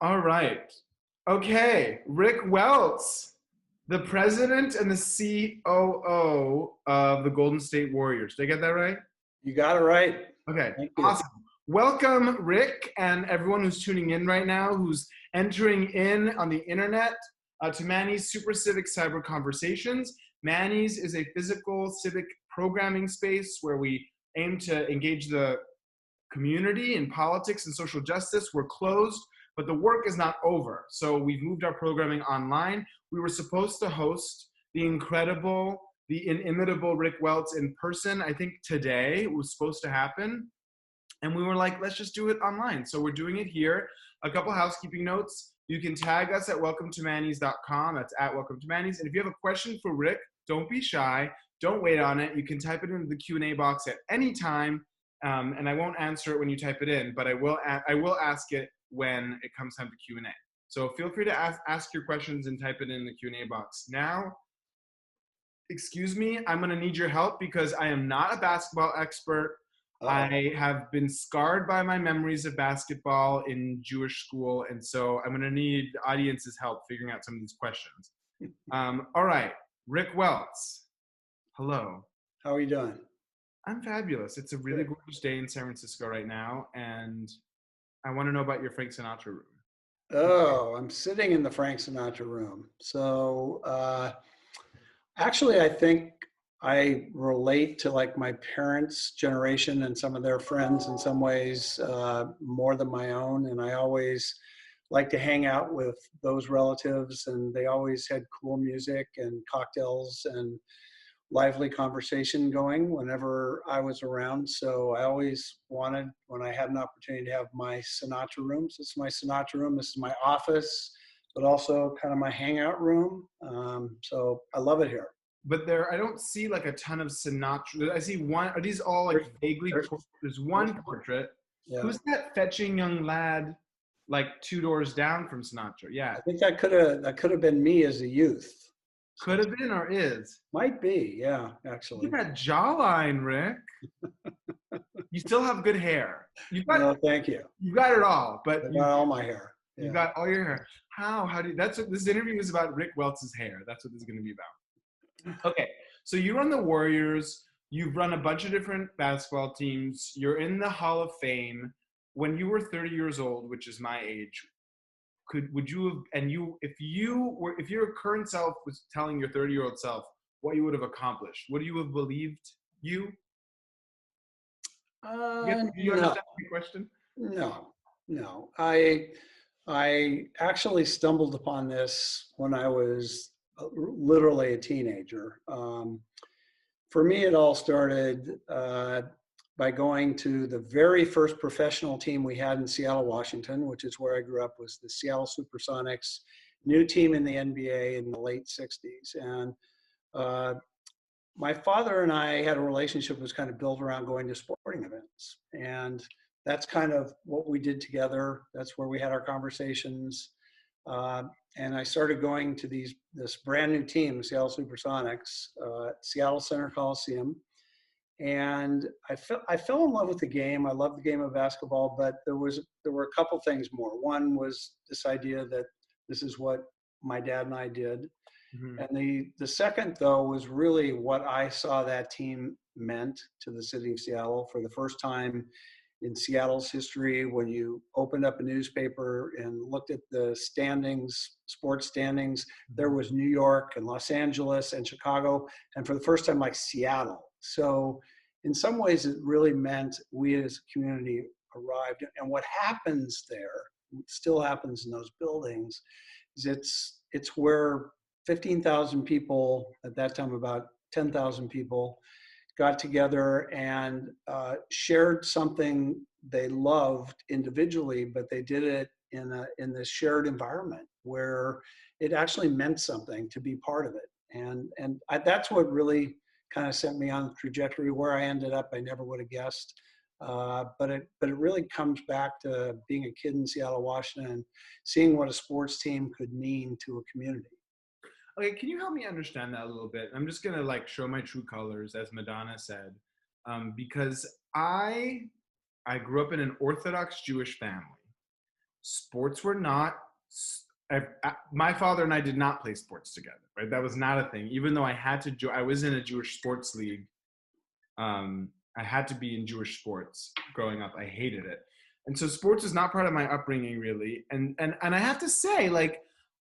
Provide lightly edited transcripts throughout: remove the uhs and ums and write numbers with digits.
All right. Okay, Rick Welts, the president and the COO of the Golden State Warriors. Did I get that right? You got it right. Okay, Thank you. awesome. Welcome, Rick, and everyone who's tuning in right now, who's entering in on the internet to Manny's Super Civic Cyber Conversations. Manny's is a physical civic programming space where we aim to engage the community in politics and social justice. We're closed, but the work is not over. So we've moved our programming online. We were supposed to host the incredible, the inimitable Rick Welts in person. I think today it was supposed to happen. And we were like, let's just do it online. So we're doing it here. A couple housekeeping notes. You can tag us at welcometomannys.com. That's at welcometomannys. And if you have a question for Rick, don't be shy. Don't wait on it. You can type it into the Q&A box at any time. And I won't answer it when you type it in, but I will ask it when it comes time to Q&A. So feel free to ask your questions and type it in the Q&A box. Now, excuse me, I'm gonna need your help because I am not a basketball expert. I have been scarred by my memories of basketball in Jewish school, and so I'm gonna need the audience's help figuring out some of these questions. All right, Rick Welts, hello. How are you doing? I'm fabulous. It's a really gorgeous day in San Francisco right now, and I want to know about your Frank Sinatra room. Oh, I'm sitting in the Frank Sinatra room. So actually, I think I relate to like my parents' generation and some of their friends in some ways more than my own. And I always like to hang out with those relatives, and they always had cool music and cocktails and lively conversation going whenever I was around. So I always wanted, when I had an opportunity to have my Sinatra rooms. This is my Sinatra room. This is my office, but also kind of my hangout room. So I love it here. But I don't see like a ton of Sinatra. I see one. Are these all like vaguely? There's one portrait. Yeah. Who's that fetching young lad, like 2 doors down from Sinatra? Yeah. I think that could have been me as a youth. Could have been or is. Might be, yeah, actually. Look at that jawline, Rick. You still have good hair. No, thank you. You got it all, but I got all my hair. You got all your hair. How do you, that's what this interview is about. Rick Welts' hair. That's what this is going to be about. Okay, so you run the Warriors. You've run a bunch of different basketball teams. You're in the Hall of Fame. When you were 30 years old, which is my age, would you have, and you, if your current self was telling your 30-year-old self what you would have accomplished, would you have believed you? Do you understand the question? No. I actually stumbled upon this when I was literally a teenager. For me, it all started by going to the very first professional team we had in Seattle, Washington, which is where I grew up, was the Seattle Supersonics, new team in the NBA in the late 60s. And my father and I had a relationship that was kind of built around going to sporting events. And that's kind of what we did together. That's where we had our conversations. And I started going to this brand new team, Seattle Supersonics, Seattle Center Coliseum. And I fell in love with the game. I loved the game of basketball, but there were a couple things more. One was this idea that this is what my dad and I did. Mm-hmm. And the second, though, was really what I saw that team meant to the city of Seattle. For the first time in Seattle's history, when you opened up a newspaper and looked at the standings, sports standings, there was New York and Los Angeles and Chicago, and for the first time, like Seattle. So in some ways, it really meant we as a community arrived. And what happens there, still happens in those buildings, is it's where 15,000 people, at that time about 10,000 people, got together and shared something they loved individually, but they did it in this shared environment where it actually meant something to be part of it. And that's what really kind of sent me on the trajectory where I ended up. I never would have guessed. But it really comes back to being a kid in Seattle, Washington, seeing what a sports team could mean to a community. Okay, can you help me understand that a little bit? I'm just gonna like show my true colors, as Madonna said, because I grew up in an Orthodox Jewish family, sports were not. My father and I did not play sports together, right? That was not a thing. Even though I had to, I was in a Jewish sports league. I had to be in Jewish sports growing up. I hated it, and so sports was not part of my upbringing really. And I have to say, like,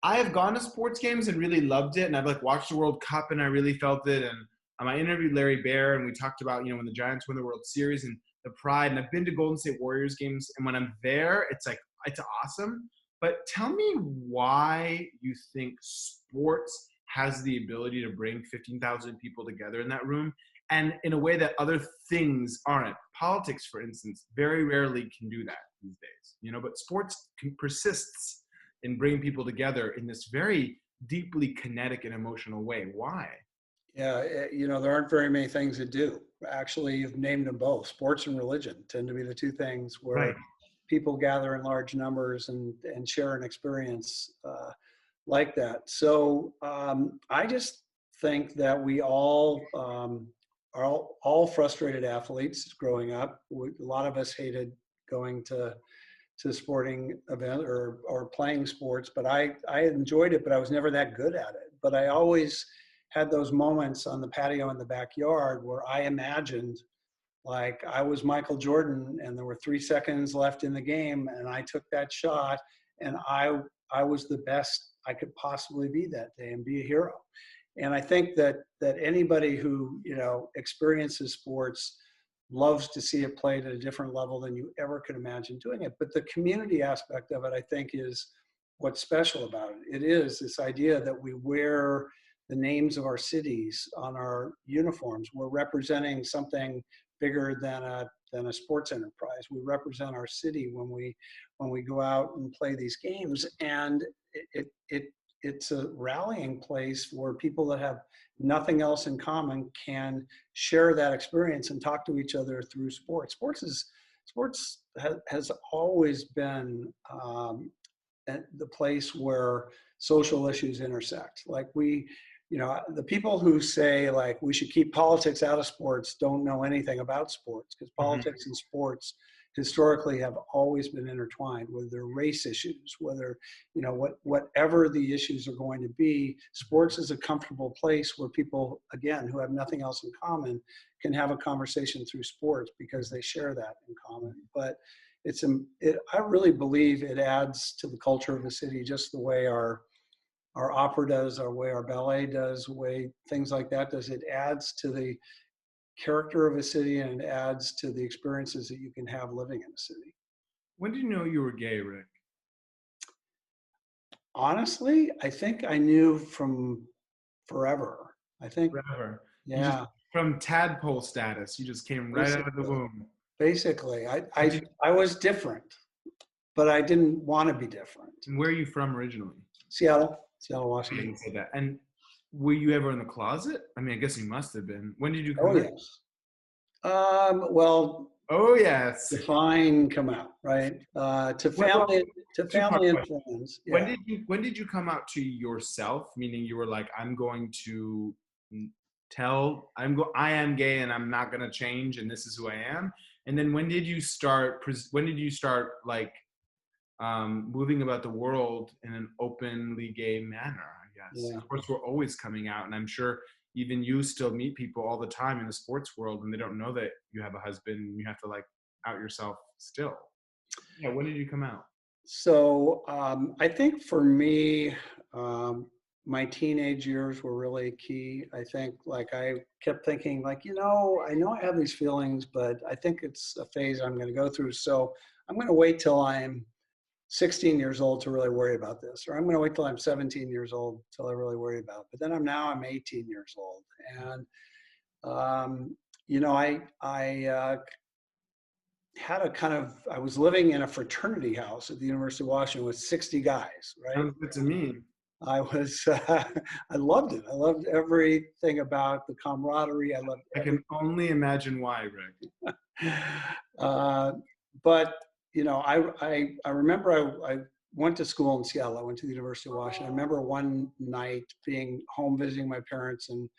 I have gone to sports games and really loved it, and I've like watched the World Cup and I really felt it. And I interviewed Larry Bear and we talked about when the Giants won the World Series and the pride. And I've been to Golden State Warriors games, and when I'm there, it's like it's awesome. But tell me why you think sports has the ability to bring 15,000 people together in that room, and in a way that other things aren't. Politics, for instance, very rarely can do that these days, but sports persists in bringing people together in this very deeply kinetic and emotional way. Why? Yeah, there aren't very many things that do. Actually, you've named them both. Sports and religion tend to be the two things Right. where people gather in large numbers and share an experience like that. So I just think that we all are all frustrated athletes growing up. A lot of us hated going to sporting event or playing sports, but I enjoyed it, but I was never that good at it. But I always had those moments on the patio in the backyard where I imagined like I was Michael Jordan and there were 3 seconds left in the game and I took that shot and I was the best I could possibly be that day and be a hero. And I think that anybody who, experiences sports loves to see it played at a different level than you ever could imagine doing it. But the community aspect of it, I think, is what's special about it. It is this idea that we wear the names of our cities on our uniforms. We're representing something bigger than a sports enterprise. We represent our city when we go out and play these games, and it's a rallying place where people that have nothing else in common can share that experience and talk to each other through sports. Sports has always been the place where social issues intersect. Like the people who say like we should keep politics out of sports don't know anything about sports, because politics and sports historically have always been intertwined, whether they're race issues, whether, whatever the issues are going to be. Sports is a comfortable place where people, again, who have nothing else in common can have a conversation through sports because they share that in common. But I really believe it adds to the culture of the city, just the way our opera does, the way our ballet does, the way things like that does. It adds to the character of a city and it adds to the experiences that you can have living in a city. When did you know you were gay, Rick? Honestly, I think I knew from forever. I think Forever. Yeah. From tadpole status, you just came right out of the womb. Basically, I was different, but I didn't want to be different. And where are you from originally? Seattle, I Washington. didn't say that. And were you ever in the closet? I mean, I guess you must have been. When did you come Oh, out? yes. Well, Oh, yes. define come out, right? To family and friends. Yeah. When did you come out to yourself? Meaning you were like, I'm going to I am gay and I'm not going to change and this is who I am. And then when did you start like moving about the world in an openly gay manner, I guess? Yeah. Of course, we're always coming out, and I'm sure even you still meet people all the time in the sports world and they don't know that you have a husband and you have to like out yourself still. Yeah, when did you come out? So I think for me, my teenage years were really key. I think like I kept thinking like, I know I have these feelings, but I think it's a phase I'm going to go through. So I'm going to wait till I'm 16 years old to really worry about this, or I'm going to wait till I'm 17 years old till I really worry about it. But then I'm 18 years old, and I had I was living in a fraternity house at the University of Washington with 60 guys, right? Sounds good to me. I loved it. I loved everything about the camaraderie. I can only imagine why, Rick. But I remember I went to school in Seattle. I went to the University of Washington. I remember one night being home visiting my parents and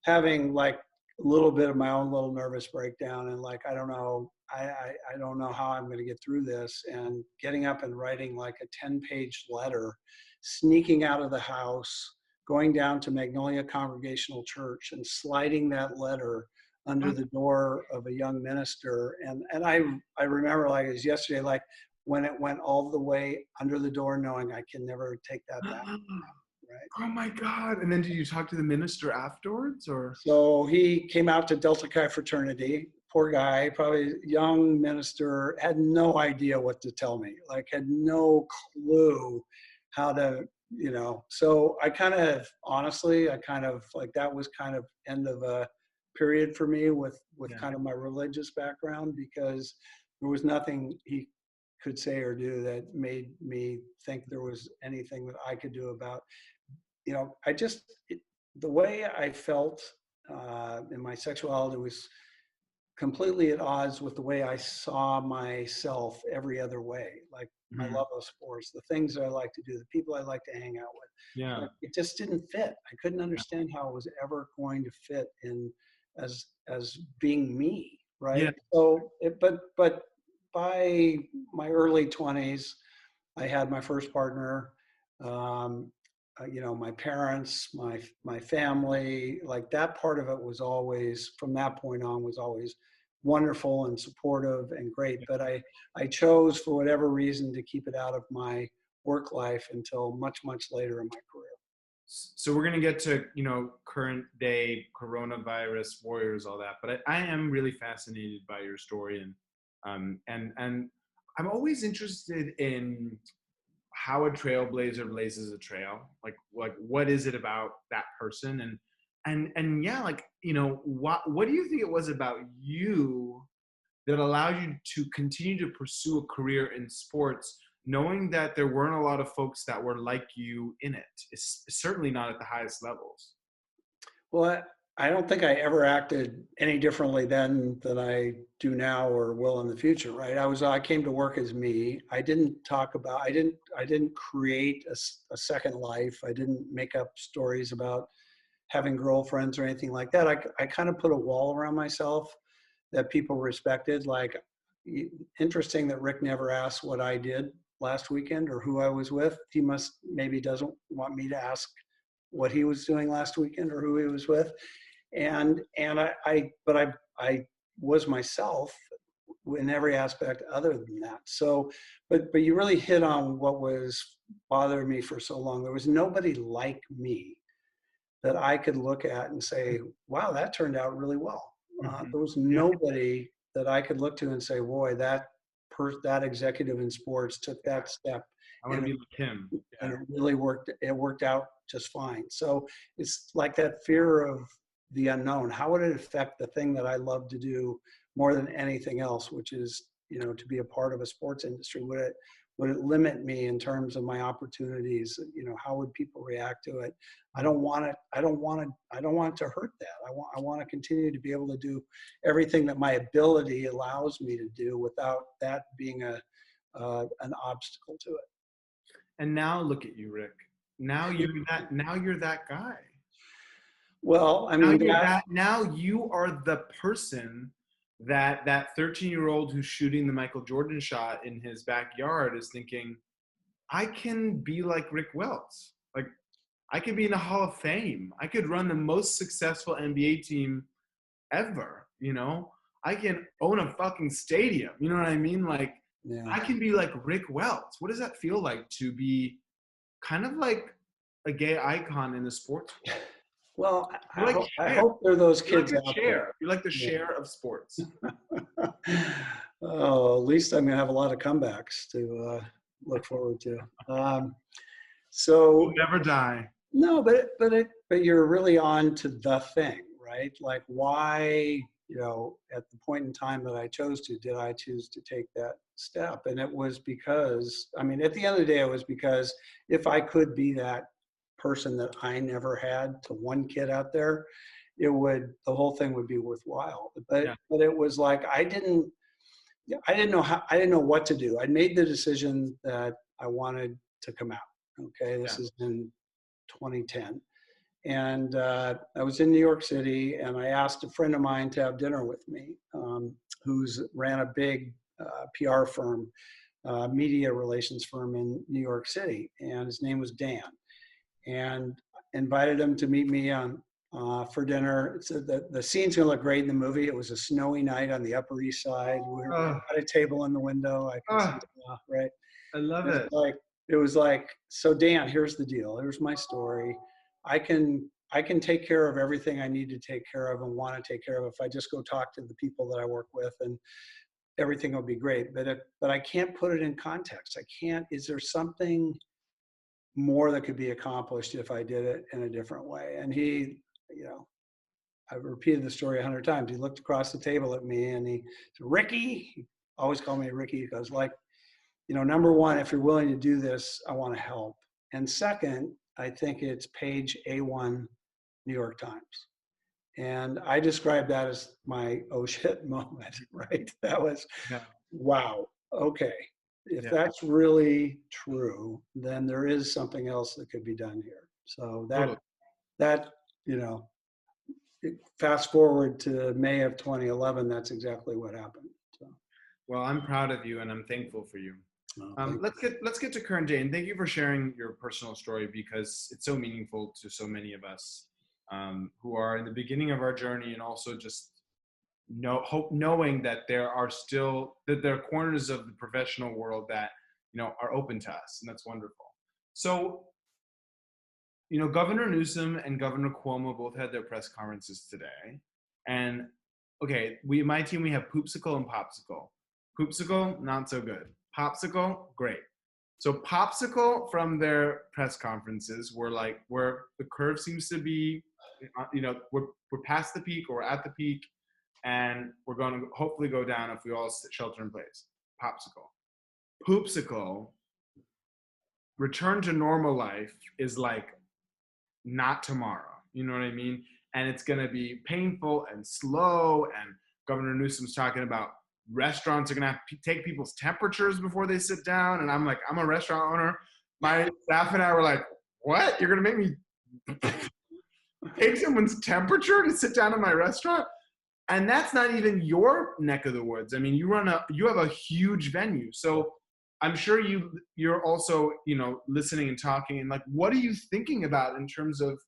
having like little bit of my own little nervous breakdown, and like, I don't know, I don't know how I'm going to get through this, and getting up and writing like a 10-page letter, sneaking out of the house, going down to Magnolia Congregational Church and sliding that letter under the door of a young minister. And I remember like it was yesterday, like when it went all the way under the door, knowing I can never take that back. Right. Oh my God. And then did you talk to the minister afterwards or? So he came out to Delta Chi fraternity. Poor guy, probably young minister, had no idea what to tell me, like had no clue how to, so I kind of, honestly, I kind of like, that was kind of end of a period for me with kind of my religious background, because there was nothing he could say or do that made me think there was anything that I could do about, the way I felt in my sexuality was completely at odds with the way I saw myself every other way, like my love of sports, the things that I like to do, the people I like to hang out with. Yeah. Like, it just didn't fit. I couldn't understand how it was ever going to fit in as being me, right? Yeah. So, but by my early 20s, I had my first partner. My parents, my family, like that part of it was always, from that point on, was always wonderful and supportive and great. But I chose, for whatever reason, to keep it out of my work life until much, much later in my career. So we're going to get to, current day coronavirus warriors, all that. But I am really fascinated by your story. And I'm always interested in how a trailblazer blazes a trail. Like what is it about that person? And yeah, like, what do you think it was about you that allowed you to continue to pursue a career in sports, knowing that there weren't a lot of folks that were like you in it? It's certainly not at the highest levels. Well, I don't think I ever acted any differently then than I do now or will in the future, right? I came to work as me. I didn't create a second life. I didn't make up stories about having girlfriends or anything like that. I kind of put a wall around myself that people respected. Like, interesting that Rick never asked what I did last weekend or who I was with. He maybe doesn't want me to ask what he was doing last weekend or who he was with. And I was myself in every aspect other than that. So, but you really hit on what was bothering me for so long. There was nobody like me that I could look at and say, wow, that turned out really well. There was nobody that I could look to and say, boy, that executive in sports took that step. I want to be like him. And it really worked. It worked out just fine. So it's like that fear of the unknown. How would it affect the thing that I love to do more than anything else, which is, to be a part of a sports industry? Would it limit me in terms of my opportunities? How would people react to it? I don't want it to hurt that. I want to continue to be able to do everything that my ability allows me to do without that being an obstacle to it. And now look at you, Rick. Now you're that guy. Well, I mean, now you are the person that 13-year-old who's shooting the Michael Jordan shot in his backyard is thinking, I can be like Rick Welts. Like, I could be in the Hall of Fame. I could run the most successful NBA team ever, I can own a fucking stadium. You know what I mean? Like, I can be like Rick Welts. What does that feel like to be kind of like a gay icon in the sports world? Well, I hope there are those kids out there. You're like the Cher of sports. Oh, at least I'm going to have a lot of comebacks to look forward to. So you'll never die. No, but you're really on to the thing, right? Like, why, at the point in time that I chose to, did I choose to take that step? And it was because, at the end of the day, it was because if I could be that person that I never had to one kid out there, the whole thing would be worthwhile. But it was like, I didn't know what to do. I made the decision that I wanted to come out. Okay. This is in 2010. And I was in New York City, and I asked a friend of mine to have dinner with me, who's ran a big PR firm, media relations firm in New York City, and his name was Dan. And invited him to meet me on for dinner. So the scene's gonna look great in the movie. It was a snowy night on the Upper East Side. We were Oh, at a table in the window. I could see, oh, right? I love It's it. like it was like, so Dan, here's the deal. Here's my story. I can take care of everything I need to take care of and want to take care of if I just go talk to the people that I work with, and everything will be great. But I can't put it in context. I can't. Is there something more that could be accomplished if I did it in a different way? And he, you know, I've repeated the story 100 times. He looked across the table at me and he said, Ricky, he always called me Ricky. He goes like, number one, if you're willing to do this, I want to help. And second, I think it's page A1 New York Times. And I described that as my oh shit moment, right? That was, Yeah, wow, okay. If yeah, that's really true, then there is something else that could be done here. So totally. that, you know, fast forward to May of 2011, that's exactly what happened. So, Well, I'm proud of you, and I'm thankful for you. thank Let's get to current day, and thank you for sharing your personal story because it's so meaningful to so many of us who are in the beginning of our journey, and also just knowing that there are corners of the professional world that are open to us, and that's wonderful. So, Governor Newsom and Governor Cuomo both had their press conferences today, and okay, my team, we have Poopsicle and Popsicle. Poopsicle, not so good. Popsicle, great. So Popsicle from their press conferences were like where the curve seems to be, we're past the peak or we're at the peak, and we're going to hopefully go down if we all shelter in place. Popsicle. Poopsicle, return to normal life is like not tomorrow. You know what I mean? And it's going to be painful and slow. And Governor Newsom's talking about restaurants are going to have to take people's temperatures before they sit down. And I'm like, I'm a restaurant owner. My staff and I were like, what? You're going to make me take someone's temperature to sit down in my restaurant? And that's not even your neck of the woods. I mean, you have a huge venue. So I'm sure you're also, listening and talking, and like, what are you thinking about in terms of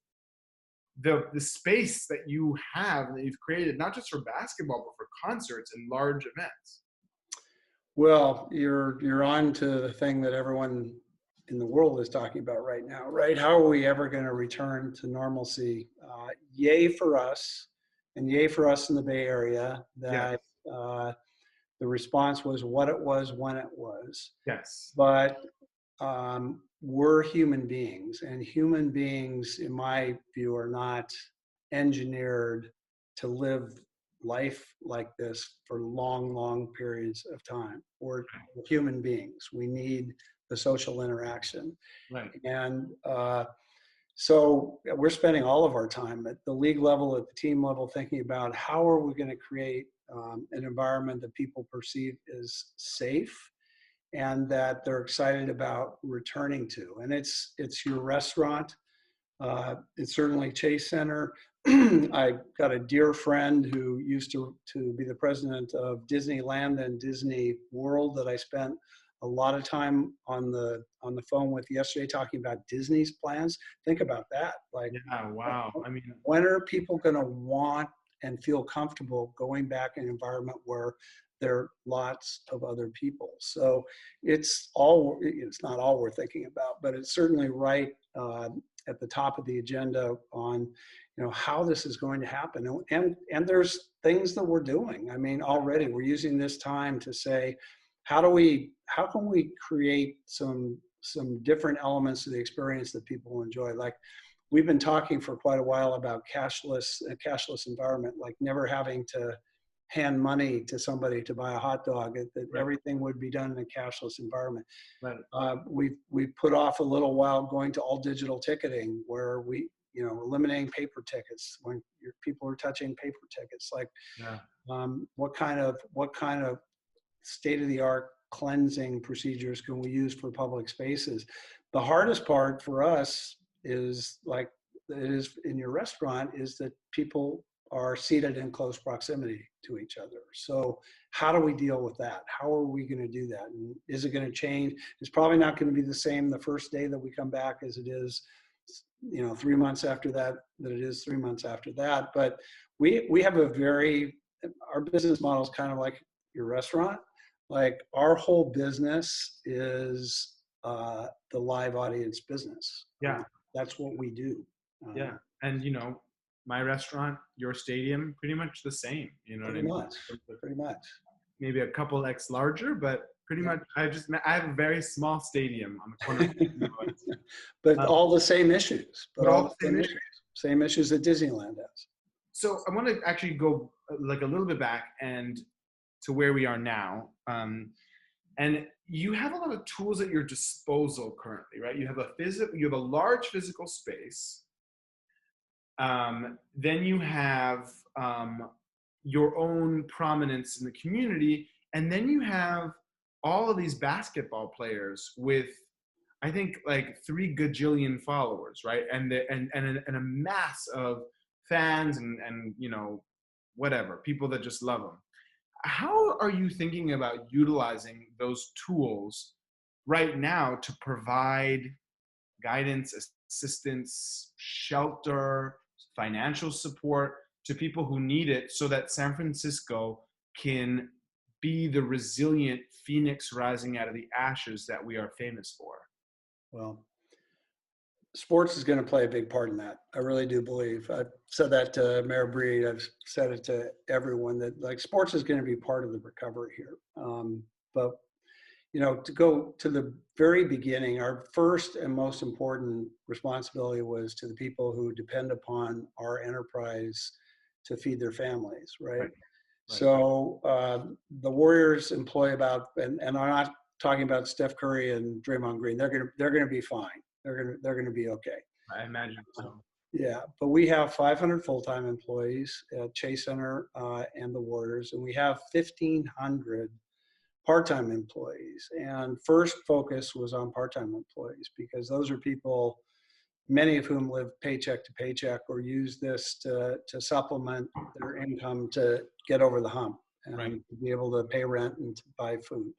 the space that you have and that you've created, not just for basketball, but for concerts and large events? Well, you're on to the thing that everyone in the world is talking about right now, right? How are we ever going to return to normalcy? Yay for us, and yay for us in the Bay Area Yes. that the response was what it was when it was. Yes. But we're human beings, and human beings, in my view, are not engineered to live life like this for long, long periods of time. We're human beings. We need the social interaction. Right. And so we're spending all of our time at the league level, at the team level, thinking about how are we going to create an environment that people perceive as safe and that they're excited about returning to. And it's your restaurant. It's certainly Chase Center. I got a dear friend who used to be the president of Disneyland and Disney World that I spent a lot of time on the phone with yesterday talking about Disney's plans. Think about that. Like, yeah, wow. I mean, when are people going to want and feel comfortable going back in an environment where there are lots of other people? So it's not all we're thinking about, but it's certainly right at the top of the agenda on how this is going to happen. And there's things that we're doing. I mean, already we're using this time to say, how can we create some different elements of the experience that people will enjoy? Like, we've been talking for quite a while about a cashless environment, like never having to hand money to somebody to buy a hot dog, that right. everything would be done in a cashless environment. Right. We've put off a little while going to all digital ticketing, where we, eliminating paper tickets when people are touching paper tickets. Like, Yeah. what kind of state-of-the-art cleansing procedures can we use for public spaces? The hardest part for us is like it is in your restaurant is that people are seated in close proximity to each other. So how do we deal with that? How are we going to do that? And is it going to change? It's probably not going to be the same the first day that we come back as it is, 3 months after that, it is 3 months after that. But we have our business model is kind of like your restaurant. Like our whole business is the live audience business. Yeah. That's what we do. Yeah. And, my restaurant, your stadium, pretty much the same. You know what I Pretty mean? much. Pretty much. Maybe a couple X larger, but pretty much I have a very small stadium on the corner. But all the same issues. But all the same issues. Same issues that Disneyland has. So I want to actually go like a little bit back and to where we are now. And you have a lot of tools at your disposal currently, right? You have a large physical space. Then you have your own prominence in the community, and then you have all of these basketball players with, I think, like 3 gajillion followers, right? And a mass of fans and whatever, people that just love them. How are you thinking about utilizing those tools right now to provide guidance, assistance, shelter, financial support to people who need it so that San Francisco can be the resilient phoenix rising out of the ashes that we are famous for? Well, sports is going to play a big part in that. I really do believe. I've said that to Mayor Breed. I've said it to everyone that like sports is going to be part of the recovery here. But to go to the very beginning, our first and most important responsibility was to the people who depend upon our enterprise to feed their families, right? So the Warriors employ about, and I'm not talking about Steph Curry and Draymond Green. They're gonna be fine. They're gonna be okay. I imagine so. Yeah, but we have 500 full-time employees at Chase Center and the Warriors, and we have 1,500 part-time employees. And first focus was on part-time employees because those are people, many of whom live paycheck to paycheck or use this to supplement their income to get over the hump and to be able to pay rent and to buy food.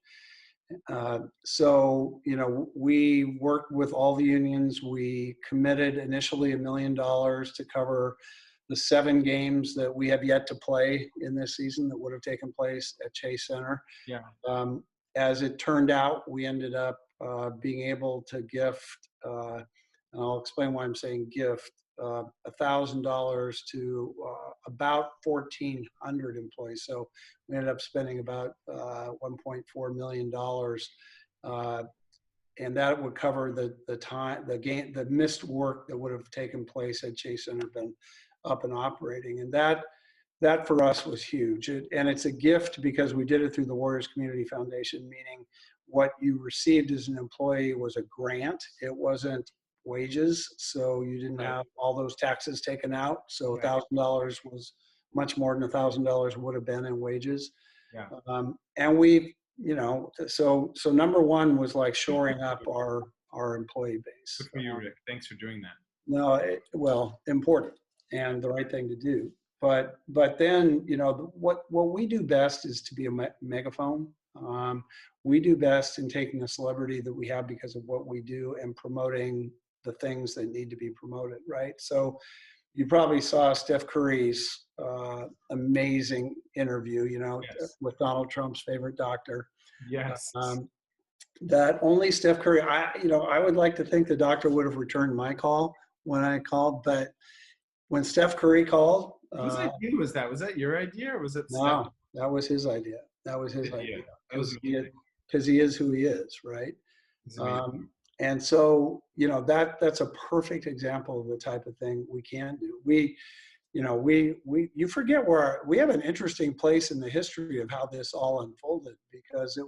So, we worked with all the unions. We committed initially $1 million to cover the 7 games that we have yet to play in this season that would have taken place at Chase Center. Yeah. As it turned out, we ended up being able to gift, and I'll explain why I'm saying gift, $1,000 to about 1,400 employees. So we ended up spending about $1.4 million, and that would cover the missed work that would have taken place had Chase Center been up and operating. And that for us was huge. And it's a gift because we did it through the Warriors Community Foundation, meaning what you received as an employee was a grant. It wasn't wages, so you didn't have all those taxes taken out. So $1,000 was much more than $1,000 would have been in wages. Yeah. And we, so number one was like shoring up our employee base. Good for you, Rick. Thanks for doing that. No, important and the right thing to do. But then, what we do best is to be a megaphone. We do best in taking a celebrity that we have because of what we do and promoting the things that need to be promoted, right? So you probably saw Steph Curry's amazing interview, with Donald Trump's favorite doctor. Yes. That only Steph Curry, I would like to think the doctor would have returned my call when I called, but when Steph Curry called. Whose idea was that? Was that your idea or was it No, Steph? that was his idea. That was his idea. Because he is who he is, right? And so, that's a perfect example of the type of thing we can do. You forget we have an interesting place in the history of how this all unfolded because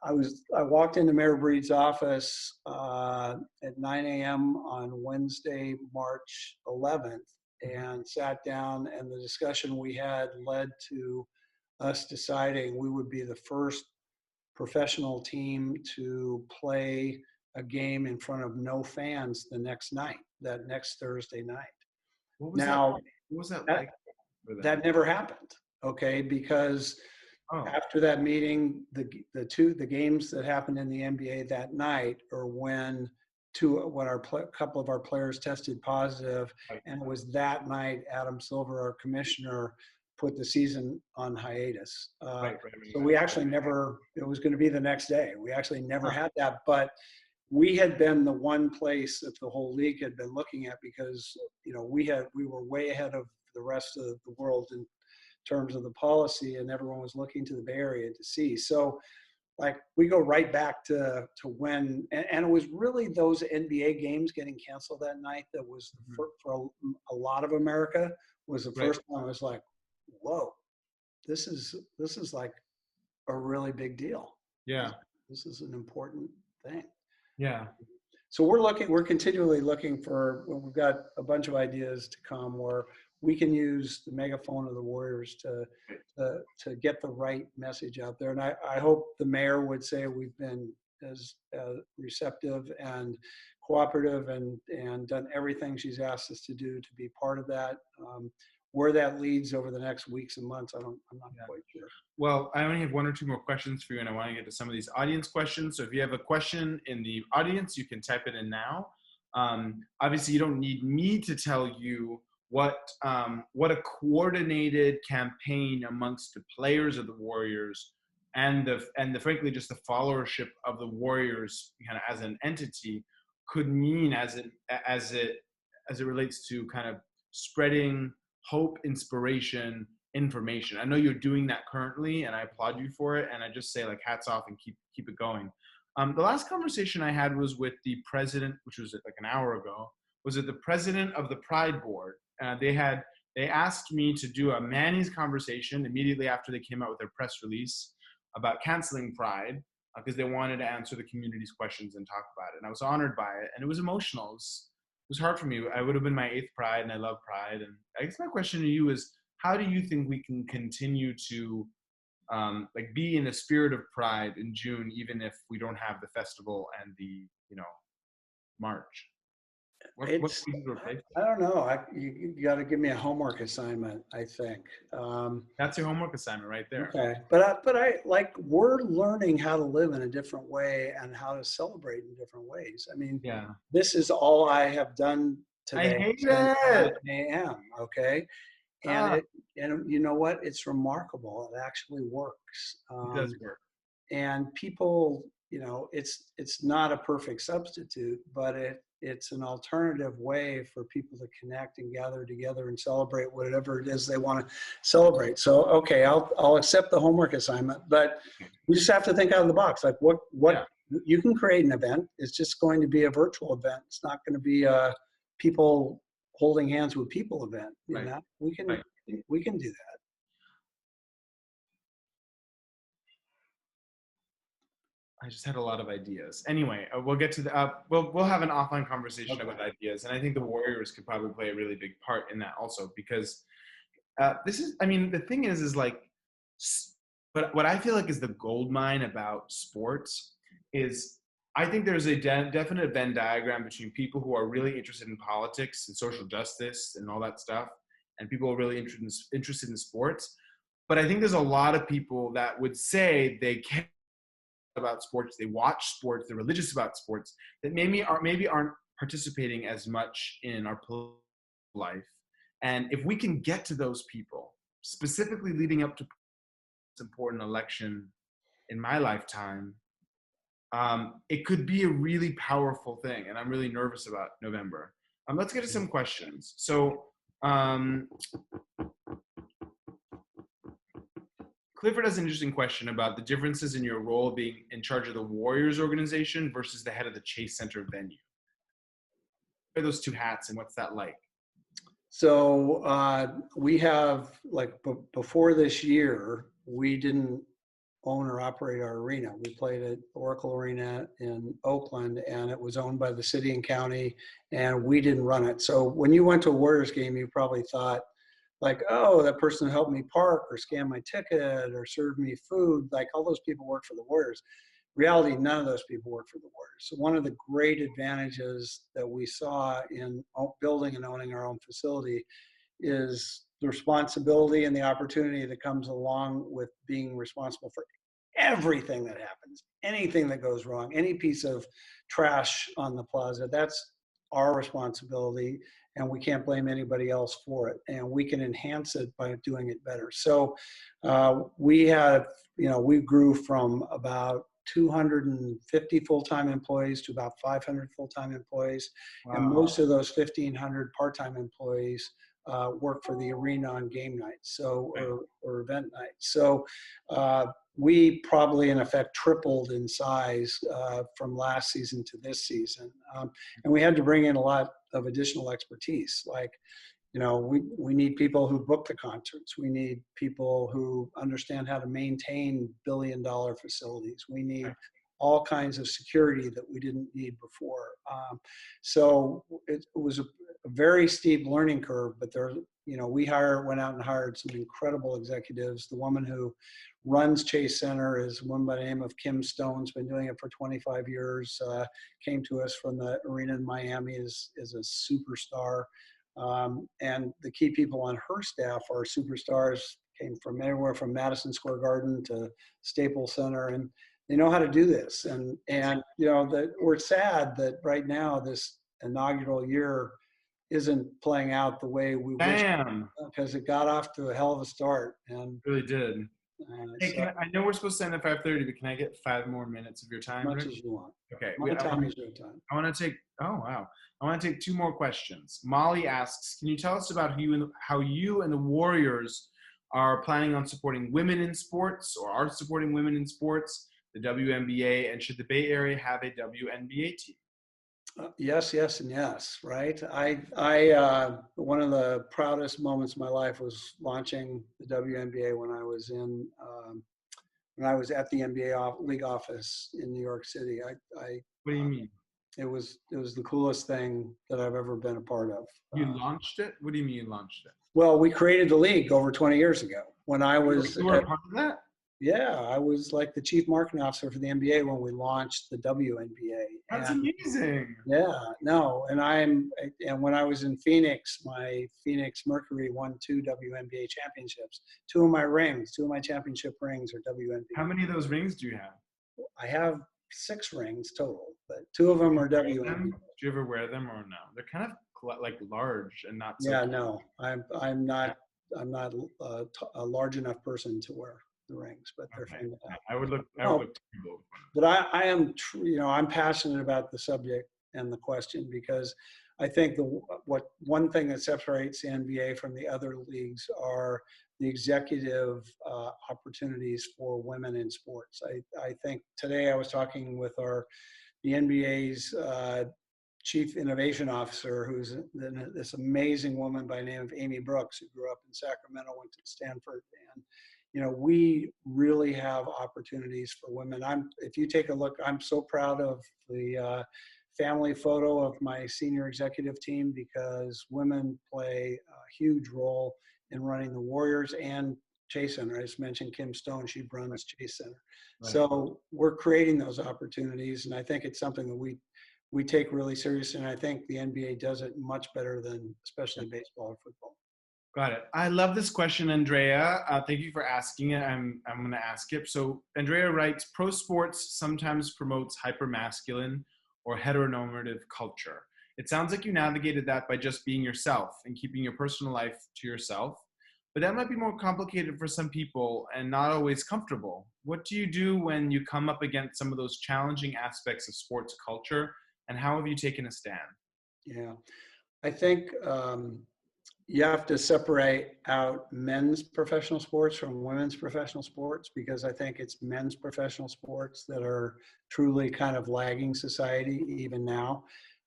I walked into Mayor Breed's office at 9 a.m. on Wednesday, March 11th, and sat down, and the discussion we had led to us deciding we would be the first professional team to play a game in front of no fans the next night, that next Thursday night. What was that? Now, What was that that, like for them? that never happened, okay? Because Oh, after that meeting, the games that happened in the NBA that night are when couple of our players tested positive, right, and it was that night Adam Silver, our commissioner, put the season on hiatus. So we actually never. It was going to be the next day. We actually never had that, but we had been the one place that the whole league had been looking at, because we were way ahead of the rest of the world in terms of the policy, and everyone was looking to the Bay Area to see. So like we go right back to when, and it was really those NBA games getting canceled that night that was for a lot of America was the first time I was like, whoa, this is like a really big deal. Yeah. This is an important thing. Yeah. So we're continually looking for, we've got a bunch of ideas to come where we can use the megaphone of the Warriors to get the right message out there. And I hope the mayor would say we've been as receptive and cooperative and done everything she's asked us to do to be part of that. Where that leads over the next weeks and months, I'm not quite sure. Well, I only have one or two more questions for you, and I want to get to some of these audience questions. So if you have a question in the audience, you can type it in now. Obviously, you don't need me to tell you what a coordinated campaign amongst the players of the Warriors and the frankly just the followership of the Warriors kind of as an entity could mean as it relates to kind of spreading hope, inspiration, information. I know you're doing that currently, and I applaud you for it. And I just say like hats off and keep it going. The last conversation I had was with the president, which was like an hour ago. Was it the president of the Pride Board? They asked me to do a Manny's conversation immediately after they came out with their press release about canceling Pride because they wanted to answer the community's questions and talk about it. And I was honored by it, and it was emotional. It was hard for me. I would have been my 8th Pride, and I love Pride. And I guess my question to you is, how do you think we can continue to like be in the spirit of Pride in June, even if we don't have the festival and the march? I don't know. You got to give me a homework assignment, I think. That's your homework assignment right there. Okay, but I like we're learning how to live in a different way and how to celebrate in different ways. I mean, yeah, this is all I have done today. I hate it. A.m. Okay, and you know what? It's remarkable. It actually works. It does work. And people, it's not a perfect substitute, but it's an alternative way for people to connect and gather together and celebrate whatever it is they want to celebrate. So, okay, I'll accept the homework assignment, but we just have to think out of the box. Like what you can create an event. It's just going to be a virtual event. It's not going to be a people holding hands with people event. You know, we can do that. I just had a lot of ideas. Anyway, we'll get to the we'll have an offline conversation about ideas, and I think the Warriors could probably play a really big part in that also, because the thing is like, but what I feel like is the gold mine about sports is I think there's a definite Venn diagram between people who are really interested in politics and social justice and all that stuff, and people who are really interested in sports. But I think there's a lot of people that would say they care about sports, they watch sports, they're religious about sports, that maybe aren't participating as much in our political life. And if we can get to those people, specifically leading up to this important election in my lifetime, it could be a really powerful thing. And I'm really nervous about November. Let's get to some questions. So Clifford has an interesting question about the differences in your role being in charge of the Warriors organization versus the head of the Chase Center venue. What are those two hats, and what's that like? So we have, like, before this year, we didn't own or operate our arena. We played at Oracle Arena in Oakland, and it was owned by the city and county, and we didn't run it. So when you went to a Warriors game, you probably thought, like, oh, that person helped me park or scan my ticket or served me food. Like, all those people work for the Warriors. reality, none of those people work for the Warriors. So one of the great advantages that we saw in building and owning our own facility is the responsibility and the opportunity that comes along with being responsible for everything that happens, anything that goes wrong, any piece of trash on the plaza. That's our responsibility, and we can't blame anybody else for it. And we can enhance it by doing it better. So we have, we grew from about 250 full-time employees to about 500 full-time employees. Wow. And most of those 1,500 part-time employees work for the arena on game nights, or event nights. So we probably, in effect, tripled in size from last season to this season. And we had to bring in a lot of additional expertise. Like, we need people who book the concerts. We need people who understand how to maintain billion-dollar facilities. We need all kinds of security that we didn't need before. So it was a very steep learning curve, but we went out and hired some incredible executives. The woman who runs Chase Center is a woman by the name of Kim Stone's been doing it for 25 years, came to us from the arena in Miami, is a superstar. And the key people on her staff are superstars, came from anywhere from Madison Square Garden to Staples Center, and they know how to do this. And that we're sad that right now this inaugural year isn't playing out the way we wish, because it got off to a hell of a start. And it really did. Hey, I know we're supposed to end at 5:30, but can I get 5 more minutes of your time? As much as you want. Okay. My time is your time. I want to take. Oh wow! I want to take 2 more questions. Molly asks, "Can you tell us about how you and the Warriors are planning on supporting women in sports, or are supporting women in sports, the WNBA, and should the Bay Area have a WNBA team?" Yes, yes, and yes. Right. One of the proudest moments of my life was launching the WNBA when I was at the NBA league office in New York City. What do you mean? It was the coolest thing that I've ever been a part of. You launched it? What do you mean you launched it? Well, we created the league over 20 years ago. When I was you were a part of that? Yeah, I was like the chief marketing officer for the NBA when we launched the WNBA. That's amazing. Yeah, no, and when I was in Phoenix, my Phoenix Mercury won 2 WNBA championships. 2 of my championship rings are WNBA. How many of those rings do you have? I have 6 rings total, but 2 of them are WNBA. Do you ever wear them or no? They're kind of like large and not. So yeah, no, I'm not a large enough person to wear the rings, but they're fantastic. I would look. But I am, I'm passionate about the subject and the question, because I think one thing that separates the NBA from the other leagues are the executive opportunities for women in sports. I think today I was talking with the NBA's chief innovation officer, who's this amazing woman by the name of Amy Brooks, who grew up in Sacramento, went to Stanford, and we really have opportunities for women. If you take a look, I'm so proud of the family photo of my senior executive team, because women play a huge role in running the Warriors and Chase Center. I just mentioned Kim Stone, she runs Chase Center. Right. So we're creating those opportunities, and I think it's something that we take really seriously, and I think the NBA does it much better than especially baseball or football. Got it. I love this question, Andrea. Thank you for asking it. I'm going to ask it. So Andrea writes, pro sports sometimes promotes hypermasculine or heteronormative culture. It sounds like you navigated that by just being yourself and keeping your personal life to yourself. But that might be more complicated for some people and not always comfortable. What do you do when you come up against some of those challenging aspects of sports culture, and how have you taken a stand? Yeah, I think you have to separate out men's professional sports from women's professional sports, because I think it's men's professional sports that are truly kind of lagging society even now.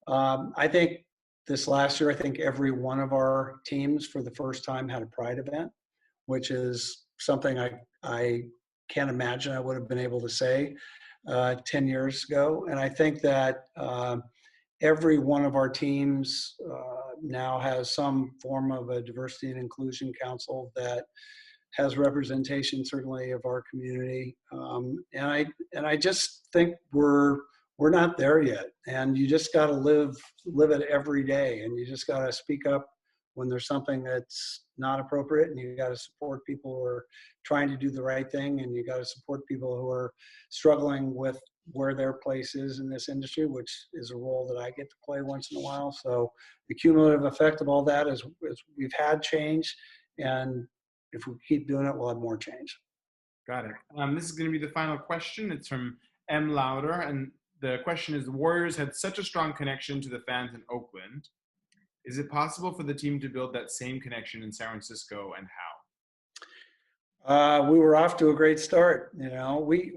I think this last year, I think every one of our teams for the first time had a pride event, which is something I can't imagine I would have been able to say 10 years ago. And I think that every one of our teams now has some form of a diversity and inclusion council that has representation certainly of our community. And I just think we're not there yet. And you just got to live it every day. And you just got to speak up when there's something that's not appropriate, and you got to support people who are trying to do the right thing, and you got to support people who are struggling with where their place is in this industry, which is a role that I get to play once in a while. So the cumulative effect of all that is we've had change, and if we keep doing it, we'll have more change. Got it. This is going to be the final question. It's from M. Lauder, and the question is: the Warriors had such a strong connection to the fans in Oakland. Is it possible for the team to build that same connection in San Francisco, and how? We were off to a great start. You know, we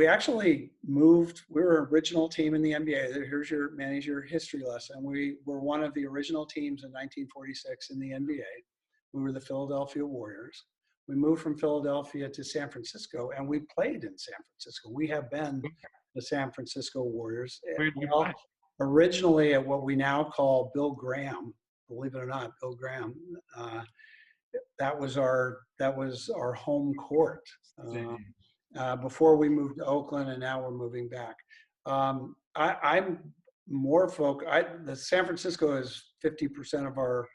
actually moved. We were an original team in the NBA. Here's your history lesson. We were one of the original teams in 1946 in the NBA. We were the Philadelphia Warriors. We moved from Philadelphia to San Francisco, and we played in San Francisco. We have been the San Francisco Warriors. Where did you play? Originally at what we now call Bill Graham, believe it or not, Bill Graham. That was our home court before we moved to Oakland, and now we're moving back. I'm more focused. The San Francisco is 50% of our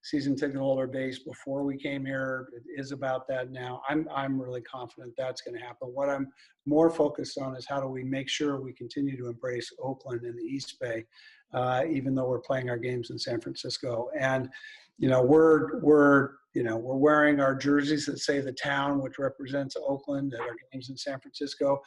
season ticket holder base. Before we came here, it is about that now. I'm really confident that's going to happen. What I'm more focused on is how do we make sure we continue to embrace Oakland and the East Bay, even though we're playing our games in San Francisco. And we're wearing our jerseys that say the town, which represents Oakland, at our games in San Francisco.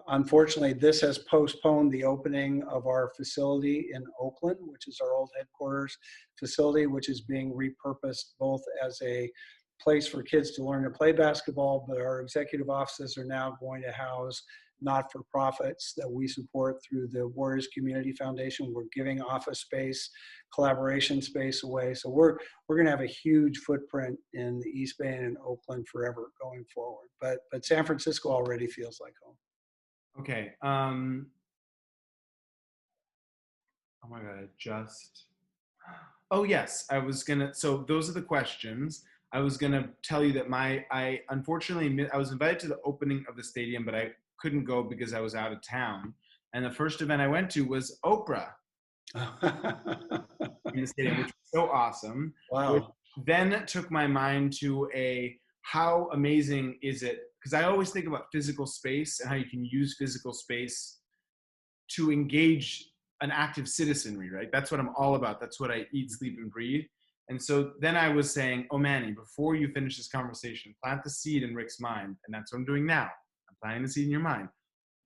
Unfortunately, this has postponed the opening of our facility in Oakland, which is our old headquarters facility, which is being repurposed both as a place for kids to learn to play basketball, but our executive offices are now going to house not-for-profits that we support through the Warriors Community Foundation. We're giving office space, collaboration space away. So we're going to have a huge footprint in the East Bay and in Oakland forever going forward. But San Francisco already feels like home. Okay. Oh my God, oh yes, so those are the questions. I was gonna tell you that unfortunately, I was invited to the opening of the stadium, but I couldn't go because I was out of town. And the first event I went to was Oprah in the stadium, which was so awesome. Wow. Which then took my mind to how amazing is it? Because I always think about physical space and how you can use physical space to engage an active citizenry, right? That's what I'm all about. That's what I eat, sleep, and breathe. And so then I was saying, oh, Manny, before you finish this conversation, plant the seed in Rick's mind. And that's what I'm doing now. I'm planting the seed in your mind.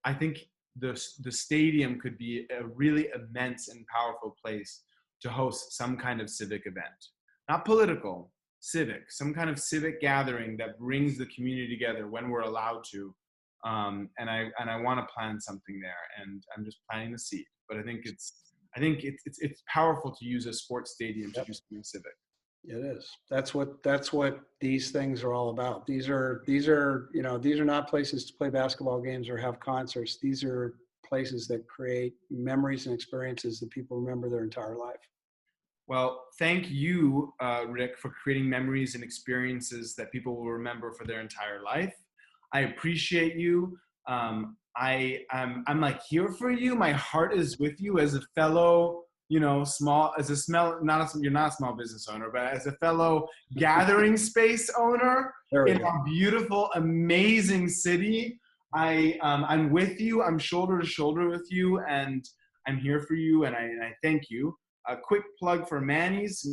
I think the stadium could be a really immense and powerful place to host some kind of civic event. Not political, civic, some kind of civic gathering that brings the community together when we're allowed to. And I want to plan something there, and I'm just planting the seed. But I think it's powerful to use a sports stadium to do something civic. It is. That's what these things are all about. These are not places to play basketball games or have concerts. These are places that create memories and experiences that people remember their entire life. Well, thank you, Rick, for creating memories and experiences that people will remember for their entire life. I appreciate you. I'm like here for you. My heart is with you as a fellow, you're not a small business owner, but as a fellow gathering space owner in a beautiful, amazing city. I'm with you. I'm shoulder to shoulder with you, and I'm here for you. And I thank you. A quick plug for Manny's.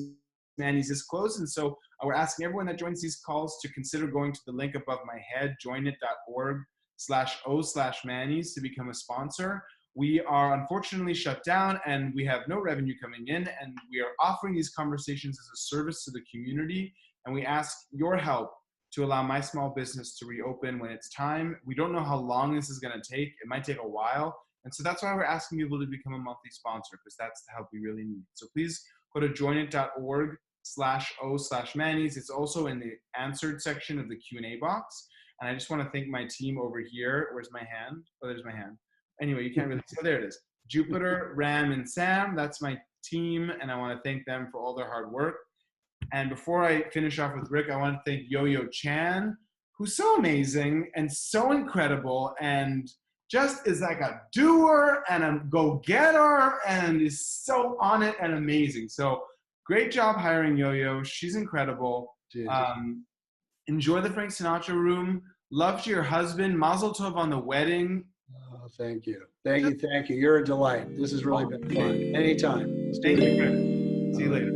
Manny's is closed, and so we're asking everyone that joins these calls to consider going to the link above my head, joinit.org/o/Manny's to become a sponsor. We are unfortunately shut down, and we have no revenue coming in, and we are offering these conversations as a service to the community, and we ask your help to allow my small business to reopen when it's time. We don't know how long this is going to take. It might take a while. And so that's why we're asking people to become a monthly sponsor, because that's the help we really need. So please go to joinit.org/o/Manny's. It's also in the answered section of the Q&A box. And I just want to thank my team over here. Where's my hand? Oh, there's my hand. Anyway, you can't really see. Oh, there it is. Jupiter, Ram, and Sam. That's my team. And I want to thank them for all their hard work. And before I finish off with Rick, I want to thank Yo-Yo Chan, who's so amazing and so incredible and just is like a doer and a go-getter and is so on it and amazing. So great job hiring Yo-Yo. She's incredible. Enjoy the Frank Sinatra Room. Love to your husband. Mazel tov on the wedding. Oh, thank you. Thank you. Thank you. You're a delight. This has really been fun. Anytime. Let's do Thank it. you, Rick. See you later.